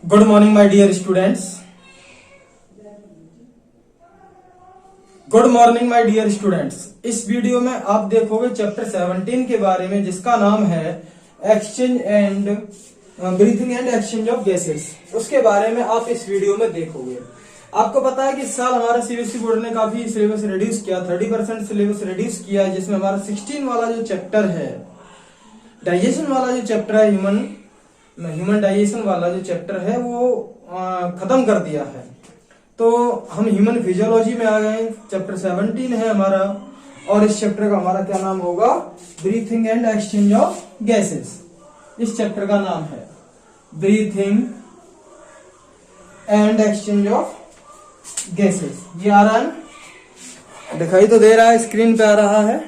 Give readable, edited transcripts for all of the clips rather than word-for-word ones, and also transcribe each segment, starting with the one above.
Good morning my dear students. Good morning my dear students. इस video में आप देखोगे चैप्टर 17 के बारे में, जिसका नाम है exchange and breathing and exchange of gases. उसके बारे में आप इस वीडियो में देखोगे। आपको पता है कि इस साल हमारा सीबीएसई बोर्ड ने काफी सिलेबस रिड्यूस किया, 30% सिलेबस रिड्यूस किया है, जिसमें हमारा 16 वाला जो चैप्टर है, डाइजेशन वाला जो चैप्टर है, ह्यूमन डाइजेशन वाला जो चैप्टर है वो खत्म कर दिया है। तो हम ह्यूमन फिजियोलॉजी में आ गए। चैप्टर 17 है हमारा, और इस चैप्टर का हमारा क्या नाम होगा? Breathing and exchange of gases. इस चैप्टर का नाम है breathing and exchange of gases. ये आ रहा है, दिखाई तो दे रहा है, स्क्रीन पे आ रहा है,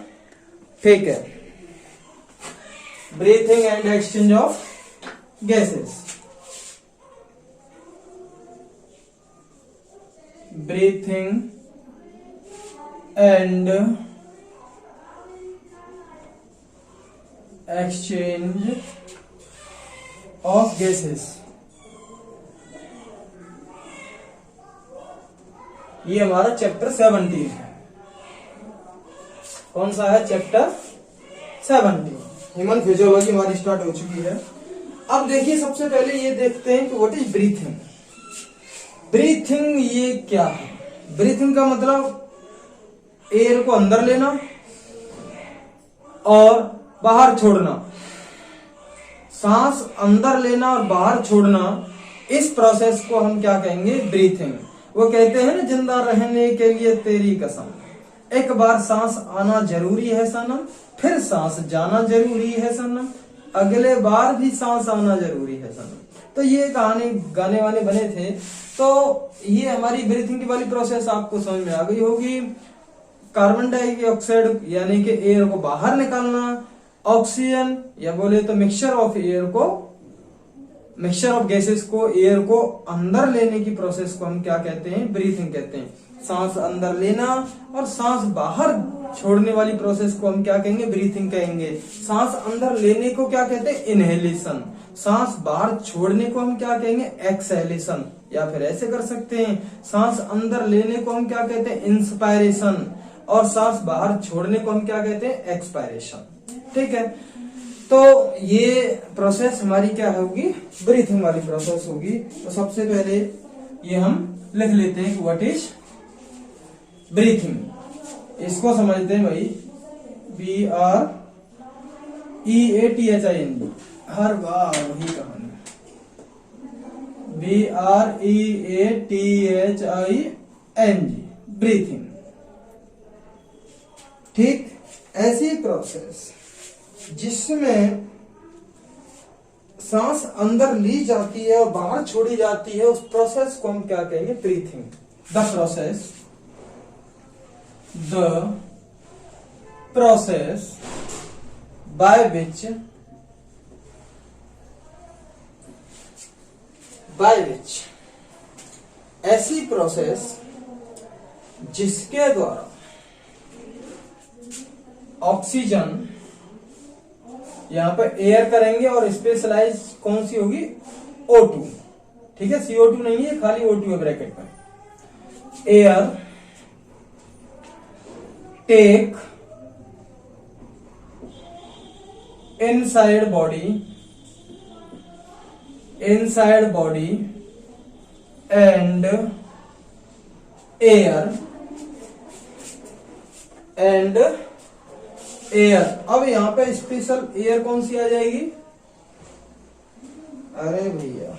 ठीक है। Breathing and exchange of gases, breathing and exchange of gases. ये हमारा चैप्टर 17 है। कौन सा है? चैप्टर 17। ह्यूमन फिजियोलॉजी हमारी स्टार्ट हो चुकी है। अब देखिए, सबसे पहले ये देखते हैं कि व्हाट इज ब्रीथिंग। ब्रीथिंग ये क्या है? ब्रीथिंग का मतलब एयर को अंदर लेना और बाहर छोड़ना। सांस अंदर लेना और बाहर छोड़ना, इस प्रोसेस को हम क्या कहेंगे? ब्रीथिंग। वो कहते हैं ना, जिंदा रहने के लिए तेरी कसम, एक बार सांस आना जरूरी है सनम, फिर सांस जाना जरूरी है सनम, अगले बार भी सांस आना जरूरी है सनम। तो ये कहानी गाने वाने बने थे। तो ये हमारी ब्रीथिंग की वाली प्रोसेस आपको समझ में आ गई होगी। कार्बन डाइऑक्साइड यानी कि एयर को बाहर निकालना, ऑक्सीजन या बोले तो मिक्सचर ऑफ गैसेस को, एयर को अंदर लेने की प्रोसेस को हम क्या कहते हैं? ब्रीथिंग कहते हैं। सांस अंदर लेना और सांस बाहर छोड़ने वाली प्रोसेस को हम क्या कहेंगे? ब्रीथिंग कहेंगे। सांस अंदर लेने को क्या कहते हैं? इनहेलेशन। सांस बाहर छोड़ने को हम क्या कहेंगे? एक्सहेलेशन। या फिर ऐसे कर सकते हैं, सांस अंदर लेने को हम क्या कहते हैं? इंस्पायरेशन, और सांस बाहर छोड़ने को हम क्या कहते हैं? एक्सपायरेशन। ठीक है। तो ये प्रोसेस हमारी क्या होगी? ब्रीथिंग वाली प्रोसेस होगी। तो सबसे पहले ये हम लिख लेते हैं कि व्हाट इज ब्रीथिंग। इसको समझते हैं भाई, BREATHING। हर बार वही कहानी, BREATHING, ब्रीथिंग। ठीक, ऐसी प्रोसेस जिसमें सांस अंदर ली जाती है और बाहर छोड़ी जाती है, उस प्रोसेस को हम क्या कहेंगे? Breathing. The process by which ऐसी प्रोसेस जिसके द्वारा ऑक्सीजन, यहां पर एयर करेंगे और स्पेशलाइज कौन सी होगी? O2। ठीक है, CO2 नहीं है, खाली O2 है ब्रैकेट में। Air take inside body and air. अब यहां पे स्पेशल एयर कौन सी आ जाएगी? अरे भैया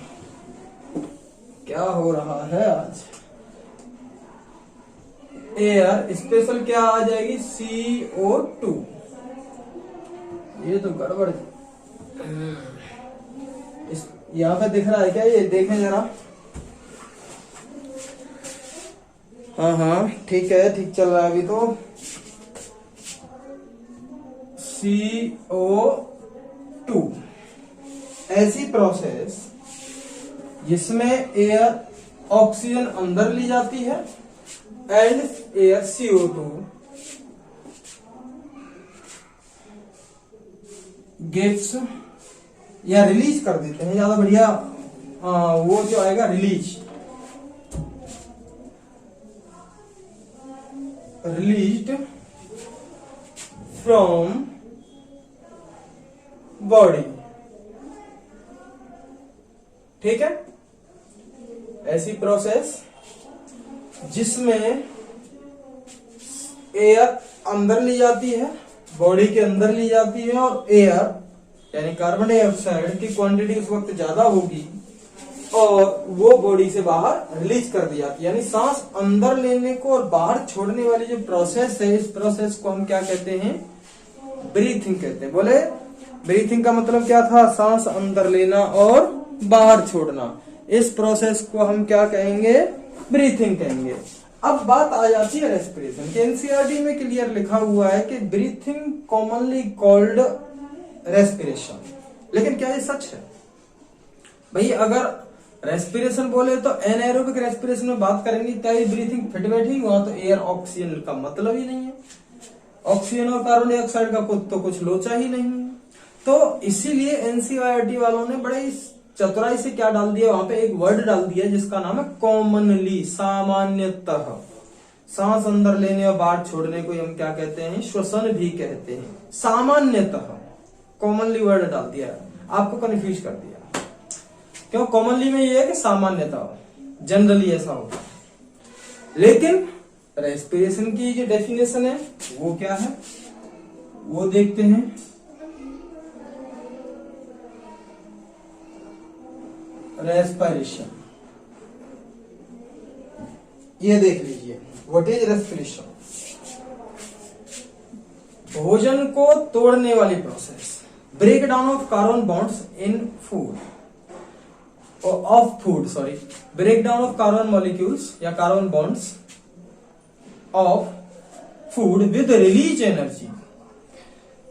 क्या हो रहा है आज? एयर स्पेशल क्या आ जाएगी? CO2। ये तो गड़बड़। यहां पे दिख रहा है क्या? ये देखें जरा। हाँ ठीक है, ठीक चल रहा है अभी तो। CO2 ऐसी प्रोसेस जिसमें एयर ऑक्सीजन अंदर ली जाती है एंड एयर CO2 गिव्स या रिलीज कर देते हैं, ज्यादा बढ़िया वो जो आएगा रिलीज्ड फ्रॉम बॉडी। ठीक है, ऐसी प्रोसेस जिसमें एयर अंदर ली जाती है, बॉडी के अंदर ली जाती है, और एयर यानी कार्बन डाइऑक्साइड की क्वांटिटी उस वक्त ज्यादा होगी और वो बॉडी से बाहर रिलीज कर दी जाती है। यानी सांस अंदर लेने को और बाहर छोड़ने वाली जो प्रोसेस है, इस प्रोसेस को हम क्या कहते हैं? ब्रीथिंग कहते हैं। बोले ब्रीथिंग का मतलब क्या था? सांस अंदर लेना और बाहर छोड़ना। इस प्रोसेस को हम क्या कहेंगे? ब्रीथिंग कहेंगे। अब बात आ जाती है रेस्पिरेशन के। एनसीईआरटी में क्लियर लिखा हुआ है कि ब्रीथिंग कॉमनली कॉल्ड रेस्पिरेशन। लेकिन क्या ये सच है? भाई अगर रेस्पिरेशन बोले तो एनएरोबिक रेस्पिरेशन में बात करेंगे, क्या ये ब्रीथिंग फिट बैठेगी? वहां तो एयर ऑक्सीजन का मतलब ही नहीं है, ऑक्सीजन और कार्बन डाइऑक्साइड का कुछ लोचा ही नहीं है। तो इसीलिए एनसीईआरटी वालों ने बड़े चतुराई से क्या डाल दिया, वहां पे एक वर्ड डाल दिया जिसका नाम है कॉमनली, सामान्यतः। सांस अंदर लेने और बाहर छोड़ने को हम क्या कहते हैं? श्वसन भी कहते हैं। सामान्यतः कॉमनली वर्ड डाल दिया, आपको कंफ्यूज कर दिया। क्यों? कॉमनली में ये है कि सामान्यतः, जनरली ऐसा होता है। लेकिन रेस्पिरेशन की जो डेफिनेशन है वो क्या है, वो देखते हैं। रेस्पिरेशन, ये देख लीजिए, व्हाट इज रेस्पिरेशन? भोजन को तोड़ने वाली process, break down of carbon bonds in food, break down of carbon molecules या carbon bonds of food with release energy.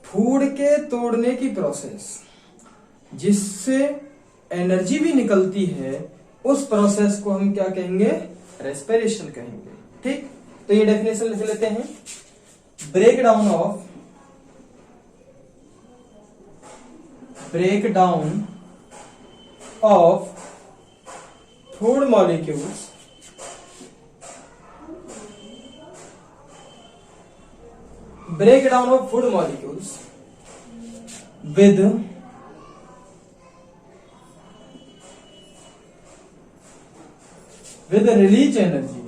Food के तोड़ने की प्रोसेस जिससे एनर्जी भी निकलती है, उस प्रोसेस को हम क्या कहेंगे? रेस्पिरेशन कहेंगे। ठीक, तो ये डेफिनेशन लिख लेते हैं। Break down of food molecules with release energy।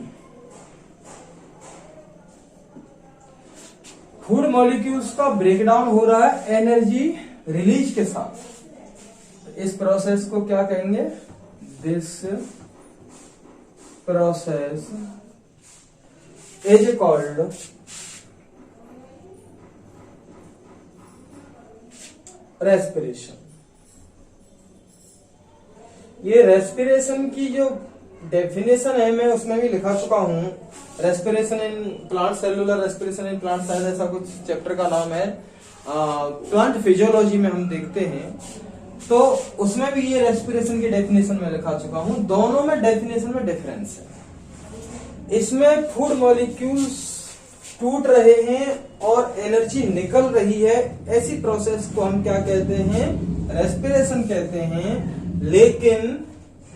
Food molecules का ब्रेकडाउन हो रहा है एनर्जी रिलीज के साथ। इस प्रोसेस को क्या कहेंगे? This process is called respiration. ये रेस्पिरेशन की जो डेफिनेशन है मैं उसमें भी लिखा चुका हूं। Respiration in plant, cellular respiration in plant, शायद ऐसा कुछ चैप्टर का नाम है। प्लांट फिजियोलॉजी में हम देखते हैं, तो उसमें भी ये रेस्पिरेशन की डेफिनेशन में लिखा चुका हूं। दोनों में डेफिनेशन में डिफरेंस है। इसमें फूड मॉलिक्यूल्स टूट रहे हैं और एनर्जी निकल रही है, ऐसी प्रोसेस को हम क्या कहते हैं? रेस्पिरेशन कहते हैं। लेकिन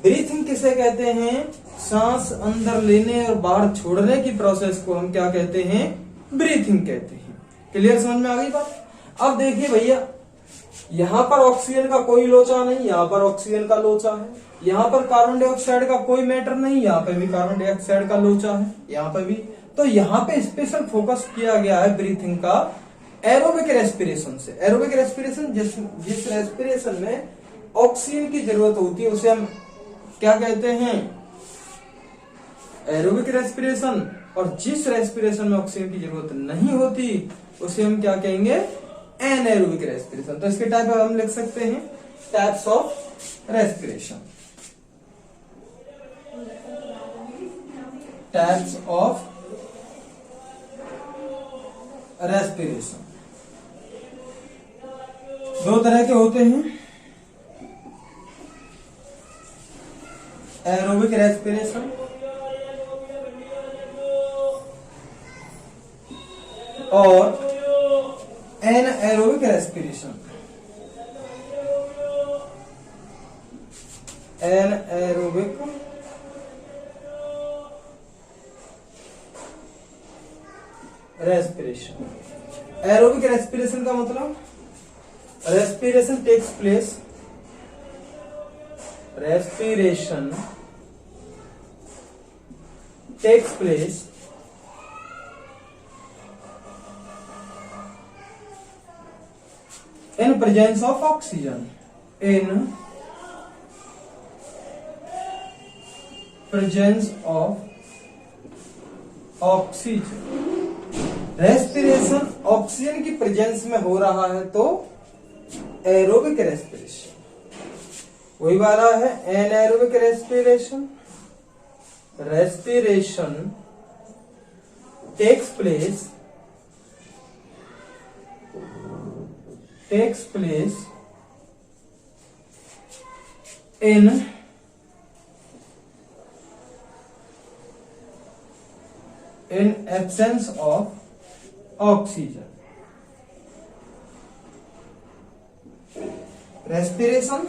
ब्रीथिंग किसे कहते हैं? सांस अंदर लेने और बाहर छोड़ने की प्रोसेस को हम क्या कहते हैं? ब्रीथिंग कहते हैं। क्लियर, समझ में आ गई बात? अब देखिए भैया, यहां पर ऑक्सीजन का कोई लोचा नहीं, यहां पर ऑक्सीजन का लोचा है। यहां पर कार्बन डाइऑक्साइड का कोई मैटर नहीं, यहां पे भी कार्बन डाइऑक्साइड का लोचा है, यहां पे भी। तो यहां पे स्पेशल फोकस किया गया है ब्रीथिंग का एरोबिक रेस्पिरेशन से। एरोबिक रेस्पिरेशन जिस रेस्पिरेशन में ऑक्सीजन की जरूरत होती है उसे हम क्या कहते हैं? Aerobic respiration. और जिस रेस्पिरेशन में ऑक्सीजन की जरूरत नहीं होती उसे हम क्या कहेंगे? Anaerobic respiration. तो इसके टाइप हम लिख सकते हैं types of respiration. Types of respiration दो तरह के होते हैं, एरोबिक रेस्पिरेशन और anaerobic respiration. Anaerobic respiration. Aerobic respiration का मतलब respiration takes place, respiration takes place in presence of oxygen, in presence of oxygen। Respiration oxygen की प्रेजेंस में हो रहा है तो एरोबिक रेस्पिरेशन। वही वाला है anaerobic respiration. Respiration takes place in absence of oxygen। Respiration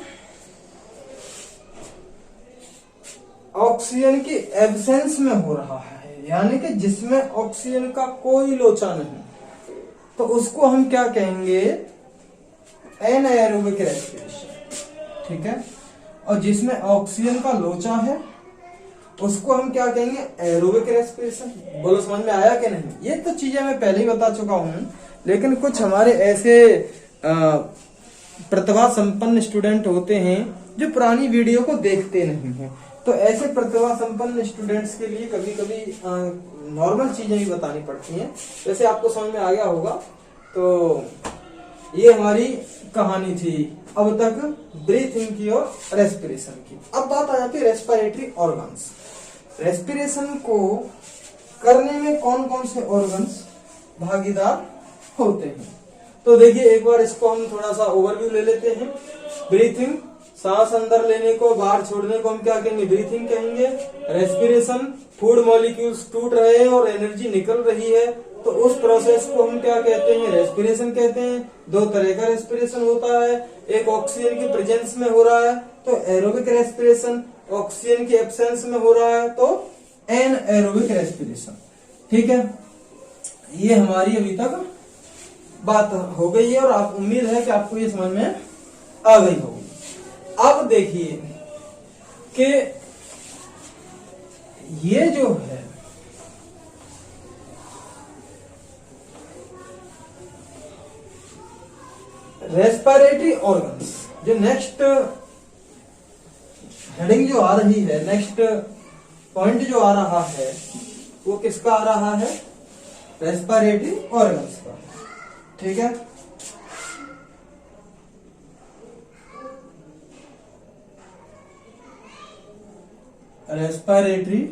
oxygen की एब्सेंस में हो रहा है, यानी कि जिसमें ऑक्सीजन का कोई लोचा नहीं, तो उसको हम क्या कहेंगे, एनएरोबिक रेस्पिरेशन। ठीक है। और जिसमें ऑक्सीजन का लोचा है उसको हम क्या कहेंगे, एरोबिक रेस्पिरेशन। बोलो समझ में आया कि नहीं? ये तो चीजें मैं पहले ही बता चुका हूं, लेकिन कुछ हमारे ऐसे प्रतिभा संपन्न स्टूडेंट होते हैं जो पुरानी वीडियो को देखते नहीं हैं, तो ऐसे प्रतिभा संपन्न स्टूडेंट्स के लिए कभी कभी नॉर्मल चीजें भी बतानी पड़ती हैं। वैसे आपको समझ में आ गया होगा। तो ये हमारी कहानी थी अब तक ब्रीथिंग की और रेस्पिरेशन की। अब बात आ जाती है रेस्पिरेटरी ऑर्गन्स। रेस्पिरेशन को करने में कौन कौन से ऑर्गन्स भागीदार होते हैं, तो देखिए एक बार इसको हम थोड़ा सा ओवरव्यू ले लेते हैं। ब्रीथिंग, सांस अंदर लेने को बाहर छोड़ने को हम क्या कहेंगे, ब्रीथिंग कहेंगे। रेस्पिरेशन, फूड मॉलिक्यूल्स टूट रहे हैं और एनर्जी निकल रही है, तो उस प्रोसेस को हम क्या कहते हैं, रेस्पिरेशन कहते हैं। दो तरह का रेस्पिरेशन होता है, एक ऑक्सीजन की प्रेजेंस में हो रहा है तो एरोबिक रेस्पिरेशन, ऑक्सीजन की एब्सेंस में हो रहा है तो एनएरोबिक रेस्पिरेशन। ठीक है, ये हमारी अभी तक बात हो गई है और आप उम्मीद है कि आपको ये समझ में आ गई होगी। अब देखिए कि ये जो है रेस्पिरेटरी ऑर्गन्स, जो नेक्स्ट हेडिंग जो आ रही है, नेक्स्ट पॉइंट जो आ रहा है, वो किसका आ रहा है, रेस्पिरेटरी ऑर्गन्स का। ठीक है, रेस्पिरेटरी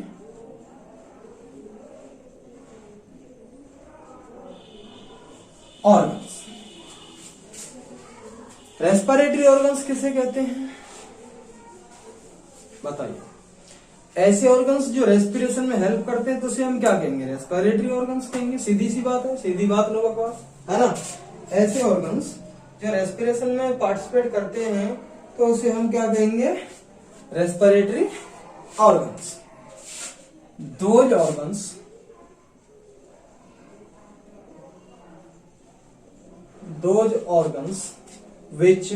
ऑर्गन्स। रेस्पिरेटरी ऑर्गन्स किसे कहते हैं बताइए? ऐसे ऑर्गन्स जो रेस्पिरेशन में हेल्प करते हैं तो उसे हम क्या कहेंगे, रेस्पिरेटरी ऑर्गन्स कहेंगे। सीधी सी बात है, सीधी बात लोगों के पास है ना। ऐसे ऑर्गन्स जो रेस्पिरेशन में पार्टिसिपेट करते हैं तो उसे हम क्या कहेंगे, respiratory organs. Those organs which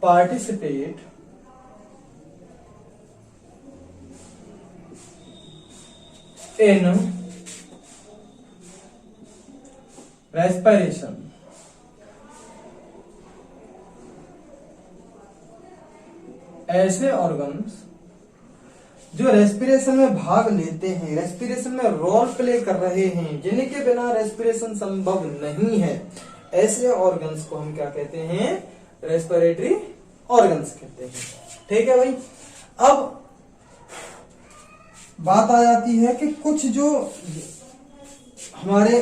participate in respiration ऐसे ऑर्गन्स जो रेस्पिरेशन में भाग लेते हैं, रेस्पिरेशन में रोल प्ले कर रहे हैं, जिनके बिना रेस्पिरेशन संभव नहीं है, ऐसे ऑर्गन्स को हम क्या कहते हैं, रेस्पिरेटरी ऑर्गन्स कहते हैं। ठीक है भाई। अब बात आ जाती है कि कुछ जो हमारे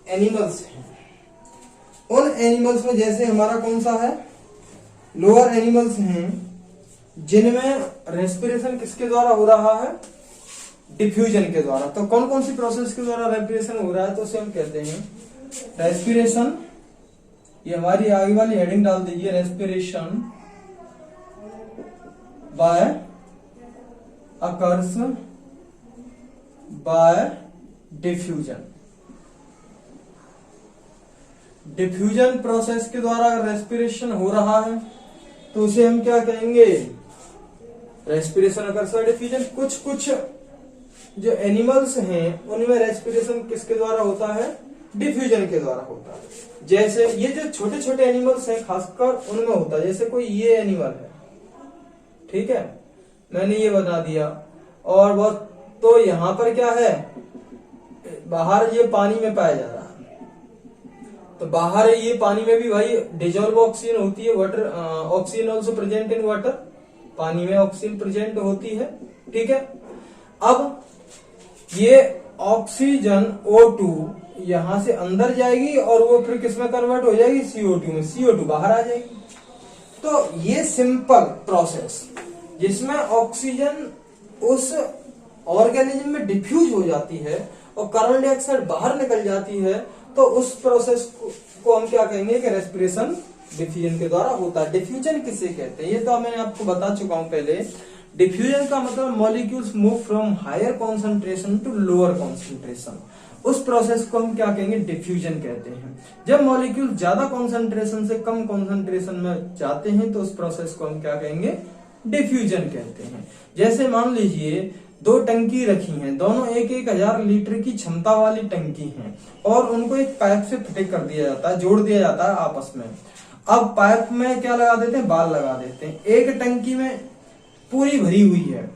एनिमल्स हैं, उन एनिमल्स में जैसे हमारा कौन सा है, लोअर एनिमल्स हैं, जिनमें रेस्पिरेशन किसके द्वारा हो रहा है, डिफ्यूजन के द्वारा। तो कौन कौन सी प्रोसेस के द्वारा रेस्पिरेशन हो रहा है, तो उसे हम कहते हैं रेस्पिरेशन। ये हमारी आगे वाली हेडिंग डाल दीजिए, respiration bye occurs by diffusion. Diffusion process के द्वारा रेस्पिरेशन हो रहा है तो उसे हम क्या कहेंगे, रेस्पिरेशन अकर्स बाय डिफ्यूजन। कुछ जो एनिमल्स हैं उनमें रेस्पिरेशन किसके द्वारा होता है, डिफ्यूजन के द्वारा होता है। जैसे ये जो छोटे छोटे एनिमल्स हैं खासकर उनमें होता है, जैसे कोई ये एनिमल है, ठीक है, मैंने ये बता दिया। और बहुत तो यहां पर क्या है, बाहर ये पानी में पाया जा रहा है, तो बाहर ये पानी में भी भाई डिजोल्व ऑक्सीजन होती है, water oxygen also present in water, पानी में ऑक्सीजन प्रेजेंट होती है, ठीक है। अब ये ऑक्सीजन O2 यहां से अंदर जाएगी और वो फिर किसमें कन्वर्ट हो जाएगी, CO2 में, CO2 बाहर आ जाएगी। तो ये सिंपल प्रोसेस जिसमें ऑक्सीजन उस ऑर्गेनिज्म में डिफ्यूज हो जाती है और कार्बन डाइऑक्साइड बाहर निकल जाती है, तो उस प्रोसेस को हम क्या कहेंगे कि रेस्पिरेशन डिफ्यूजन के द्वारा होता है। डिफ्यूजन किसे कहते हैं ये तो मैंने आपको बता चुका हूं पहले। डिफ्यूजन का मतलब molecules move from higher concentration to lower concentration, उस प्रोसेस को हम क्या कहेंगे, डिफ्यूजन कहते हैं। जब मॉलिक्यूल ज्यादा कॉन्सेंट्रेशन से कम कॉन्सेंट्रेशन में जाते हैं तो उस प्रोसेस को हम क्या कहेंगे, डिफ्यूजन कहते हैं। जैसे मान लीजिए दो टंकी रखी हैं, दोनों एक 1000 लीटर की क्षमता वाली टंकी हैं और उनको एक पाइप से फिट कर दिया जाता है, जोड़ दिया जाता है आपस में। अब पाइप में क्या लगा देते हैं, बाल लगा देते हैं। एक टंकी में पूरी भरी हुई है,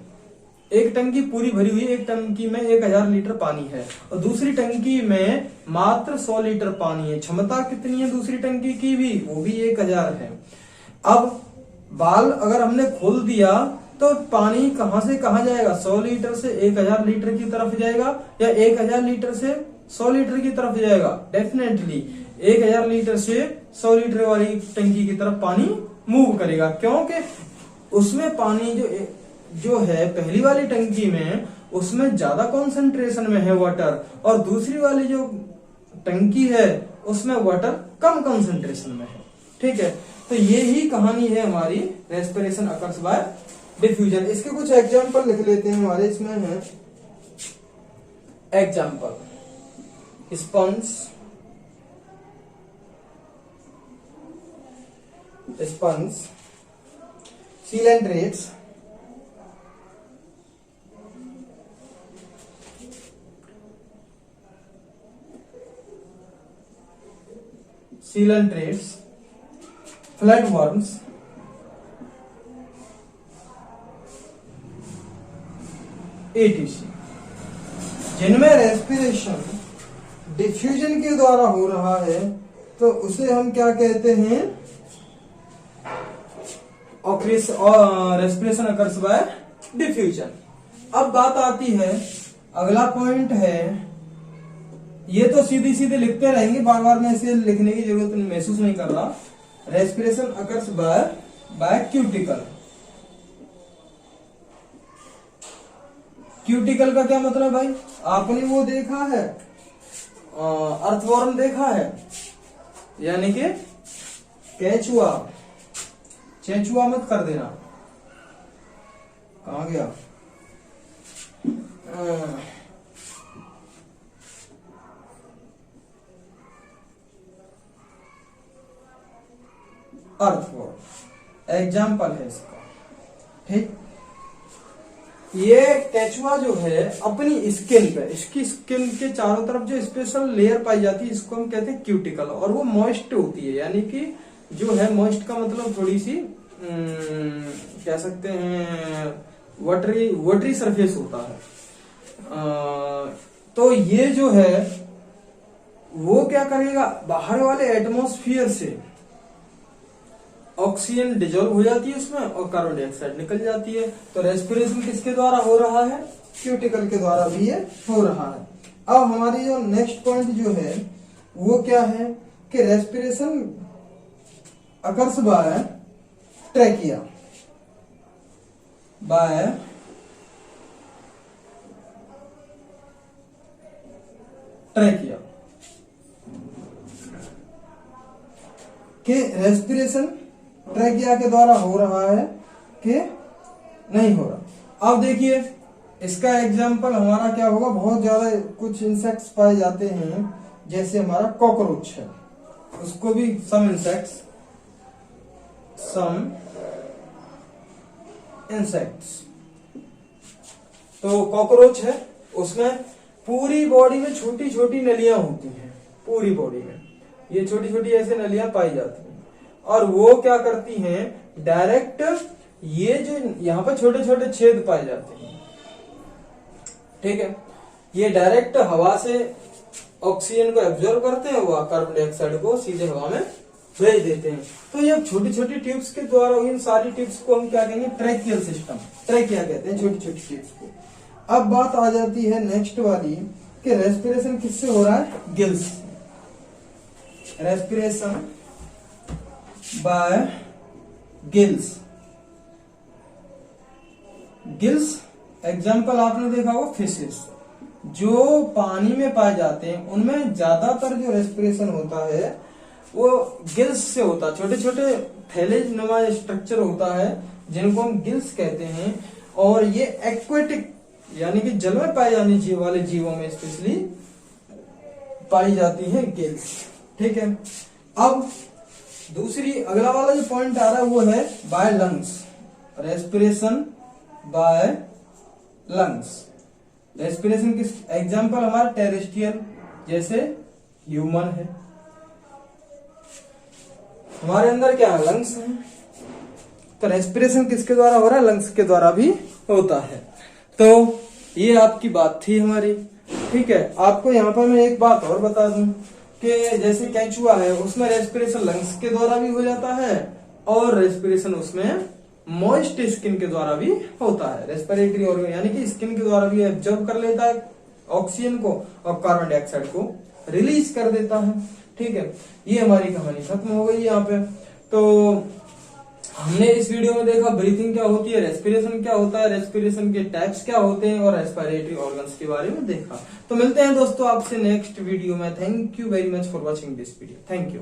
एक टंकी पूरी भरी हुई है, एक टंकी में 1000 लीटर पानी है और दूसरी टंकी में मात्र 100 लीटर पानी है। क्षमता कितनी है दूसरी टंकी की भी, वो भी 1000 है। अब बाल अगर हमने खोल दिया तो पानी कहां से कहां जाएगा, 100 लीटर से 1000 लीटर की तरफ जाएगा या 1000 लीटर से 100 लीटर की तरफ जाएगा। डेफिनेटली 1000 लीटर से 100 लीटर वाली टंकी की तरफ पानी मूव करेगा, क्योंकि उसमें पानी जो है पहली वाली टंकी में उसमें ज्यादा कॉन्सेंट्रेशन में है वाटर, और दूसरी वाली जो टंकी है उसमें वाटर कम कॉन्सेंट्रेशन में है, ठीक है। तो ये ही कहानी है हमारी रेस्पिरेशन अकर्स बाय डिफ्यूजन। इसके कुछ एग्जांपल लिख लेते हैं हमारे इसमें है। Example, sponge, coelenterates, flatworms, ETC, जिनमें रेस्पिरेशन डिफ्यूजन के द्वारा हो रहा है तो उसे हम क्या कहते हैं, रेस्पिरेशन अकर्स बाय डिफ्यूजन। अब बात आती है, अगला पॉइंट है, ये तो सीधी सीधे लिखते रहेंगे, बार बार में इसे लिखने की जरूरत महसूस नहीं कर रहा। Respiration occurs bye cuticle. Cuticle का क्या मतलब भाई, आपने वो देखा है, अर्थवर्म देखा है, यानी कि केचुआ, चेचुआ मत कर देना, कहां गया, अर्थवर्म एग्जाम्पल है इसका, ठीक। ये केचुआ जो है अपनी स्किन पे, इसकी स्किन के चारों तरफ जो स्पेशल लेयर पाई जाती है इसको हम कहते हैं क्यूटिकल, और वो मॉइस्ट होती है, यानी कि जो है मॉइस्ट का मतलब थोड़ी सी कह सकते हैं वाटरी सरफेस होता है। तो ये जो है वो क्या करेगा, बाहर वाले एटमॉस्फेयर से ऑक्सीजन डिजोल्व हो जाती है उसमें और कार्बन डाइऑक्साइड निकल जाती है। तो रेस्पिरेशन किसके द्वारा हो रहा है, क्यूटिकल के द्वारा भी ये हो रहा है। अब हमारी जो नेक्स्ट पॉइंट जो है वो क्या है कि respiration occurs by trachea, by trachea के रेस्पिरेशन ट्रैकिया के द्वारा हो रहा है कि नहीं हो रहा। अब देखिए इसका एग्जाम्पल हमारा क्या होगा, बहुत ज्यादा कुछ इंसेक्ट्स पाए जाते हैं, जैसे हमारा कॉकरोच है, उसको भी सम इंसेक्ट्स। तो कॉकरोच है, उसमें पूरी बॉडी में छोटी छोटी नलियां होती हैं, पूरी बॉडी में ये छोटी छोटी ऐसे नलियां पाई जाती हैं, और वो क्या करती हैं, डायरेक्ट ये जो यहाँ पर छोटे छोटे छेद पाए जाते हैं, ठीक है, ये डायरेक्ट हवा से ऑक्सीजन को एब्जॉर्ब करते हैं, वो कार्बन डाइऑक्साइड को सीधे हवा में भेज देते हैं। तो ये छोटी छोटी ट्यूब्स के द्वारा, इन सारी ट्यूब्स को हम क्या कहेंगे, ट्रैकियल सिस्टम, ट्रैकिया कहते हैं छोटी छोटी ट्यूब्स को। अब बात आ जाती है नेक्स्ट वाली कि रेस्पिरेशन किससे हो रहा है, gills. Respiration bye gills. Gills example आपने देखा होगा फिशेस, जो पानी में पाए जाते हैं, उनमें ज्यादातर जो रेस्पिरेशन होता है वो गिल्स से होता है। छोटे छोटे थैले नुमा स्ट्रक्चर होता है जिनको हम गिल्स कहते हैं, और ये एक्वेटिक यानी कि जल में पाए जाने वाले जीवों में स्पेशली पाई जाती है गिल्स, ठीक है। अब दूसरी अगला वाला जो पॉइंट आ रहा है वो है by lungs, respiration by lungs. Respiration किस एग्जाम्पल हमारा टेरेस्ट्रियल, जैसे ह्यूमन है, हमारे अंदर क्या है, लंग्स है, तो रेस्पिरेशन किसके द्वारा हो रहा है, लंग्स के द्वारा भी होता है। तो ये आपकी बात थी हमारी, ठीक है। आपको यहाँ पर मैं एक बात और बता दूं कि जैसे केंचुआ है, उसमें रेस्पिरेशन लंग्स के द्वारा भी हो जाता है, और रेस्पिरेशन उसमें मॉइस्ट स्किन के द्वारा भी होता है। रेस्पिरेटरी ऑर्गन यानी कि स्किन के द्वारा भी एब्जॉर्ब कर लेता है ऑक्सीजन को और कार्बन डाइऑक्साइड को रिलीज कर देता है, ठीक है। ये हमारी कहानी खत्म हो गई यहाँ पे। तो हमने इस वीडियो में देखा ब्रीथिंग क्या होती है, रेस्पिरेशन क्या होता है, रेस्पिरेशन के टाइप्स क्या होते हैं, और रेस्पिरेटरी ऑर्गन्स के बारे में देखा। तो मिलते हैं दोस्तों आपसे नेक्स्ट वीडियो में। Thank you very much for watching this video. Thank you.